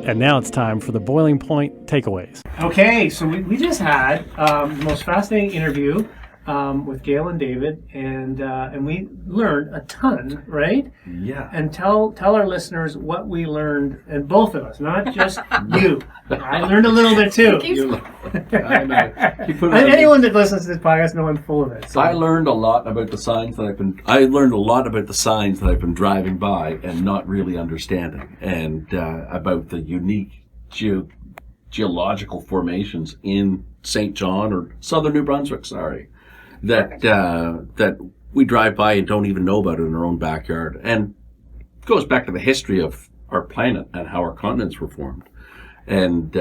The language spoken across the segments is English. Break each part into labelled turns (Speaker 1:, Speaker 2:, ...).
Speaker 1: And now it's time for the Boiling Point takeaways.
Speaker 2: Okay, so we just had the most fascinating interview with Gail and David, and we learned a ton, right?
Speaker 3: Yeah.
Speaker 2: And tell our listeners what we learned, and both of us, not just you. I learned a little bit too.
Speaker 3: I know.
Speaker 2: And anyone that listens to this podcast knows I'm full of it. So.
Speaker 3: I learned a lot about the signs that I've been driving by and not really understanding, and about the unique geological formations in St. John or southern New Brunswick. That we drive by and don't even know about it in our own backyard. And it goes back to the history of our planet and how our continents were formed. And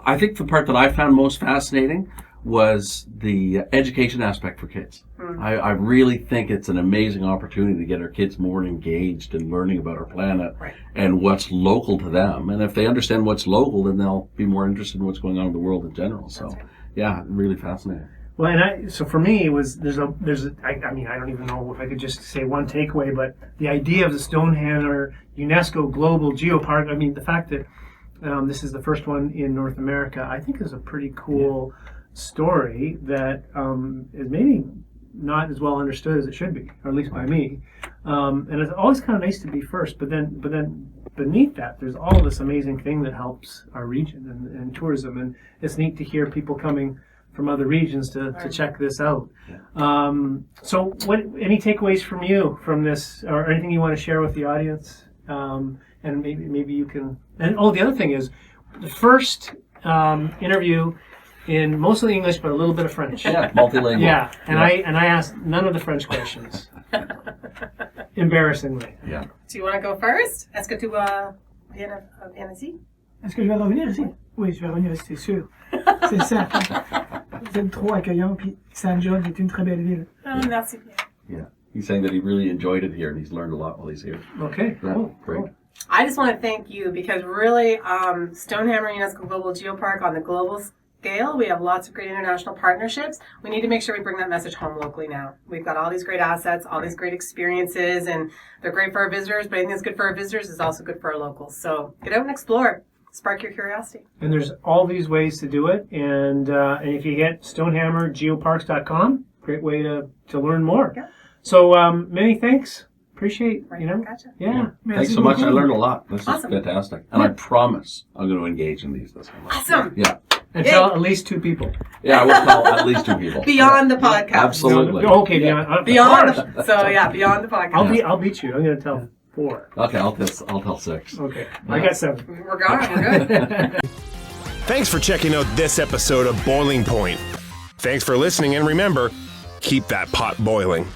Speaker 3: I think the part that I found most fascinating was the education aspect for kids. I really think it's an amazing opportunity to get our kids more engaged in learning about our planet and what's local to them. And if they understand what's local, then they'll be more interested in what's going on in the world in general. So, yeah, really fascinating.
Speaker 2: Well, and so for me, it was I don't even know if I could just say one takeaway, but the idea of the Stonehammer UNESCO Global Geopark. I mean, the fact that this is the first one in North America, I think is a pretty cool story that is maybe not as well understood as it should be, or at least by me. And it's always kind of nice to be first, but then beneath that, there's all this amazing thing that helps our region and tourism, and it's neat to hear people coming from other regions to check this out. So any takeaways from you from this, or anything you want to share with the audience? And maybe you can, and the other thing is, the first interview in mostly English, but a little bit of French.
Speaker 3: Yeah, multilingual.
Speaker 2: Yeah, and I asked none of the French questions. Embarrassingly.
Speaker 3: Yeah.
Speaker 4: Do you want to go first? Est-ce que tu vas bien ici?
Speaker 5: Est-ce que je vais revenir ici? Oui, je vais revenir ici, c'est sûr. C'est ça. Vous êtes trop accueillant, puis Saint John est une très belle ville.
Speaker 4: Oh, merci bien.
Speaker 3: Yeah. He's saying that he really enjoyed it here and he's learned a lot while he's here.
Speaker 2: Okay, cool.
Speaker 3: Great.
Speaker 2: Cool.
Speaker 4: I just want to thank you because really, Stonehammer UNESCO Global Geopark on the global scale, we have lots of great international partnerships. We need to make sure we bring that message home locally now. We've got all these great assets, all these great experiences, and they're great for our visitors, but anything that's good for our visitors is also good for our locals. So get out and explore. Spark your curiosity.
Speaker 2: And there's all these ways to do it. And if you get stonehammergeoparks.com, great way to learn more. Yeah. So many thanks. Appreciate,
Speaker 4: Gotcha.
Speaker 2: Yeah.
Speaker 3: Thanks so much. I learned a lot. This
Speaker 4: Awesome.
Speaker 3: is fantastic. And I promise I'm going to engage in these this time.
Speaker 4: Awesome.
Speaker 3: Yeah.
Speaker 2: And tell at least 2 people.
Speaker 3: Yeah, I will tell at least 2 people.
Speaker 4: Beyond the podcast.
Speaker 3: Absolutely.
Speaker 2: Okay,
Speaker 3: Yeah.
Speaker 2: beyond.
Speaker 4: Beyond the podcast.
Speaker 2: I'll beat you. I'm going to tell 4.
Speaker 3: Okay, I'll tell 6.
Speaker 2: Okay, I got 7.
Speaker 4: We're gone. We're good.
Speaker 6: Thanks for checking out this episode of Boiling Point. Thanks for listening, and remember, keep that pot boiling.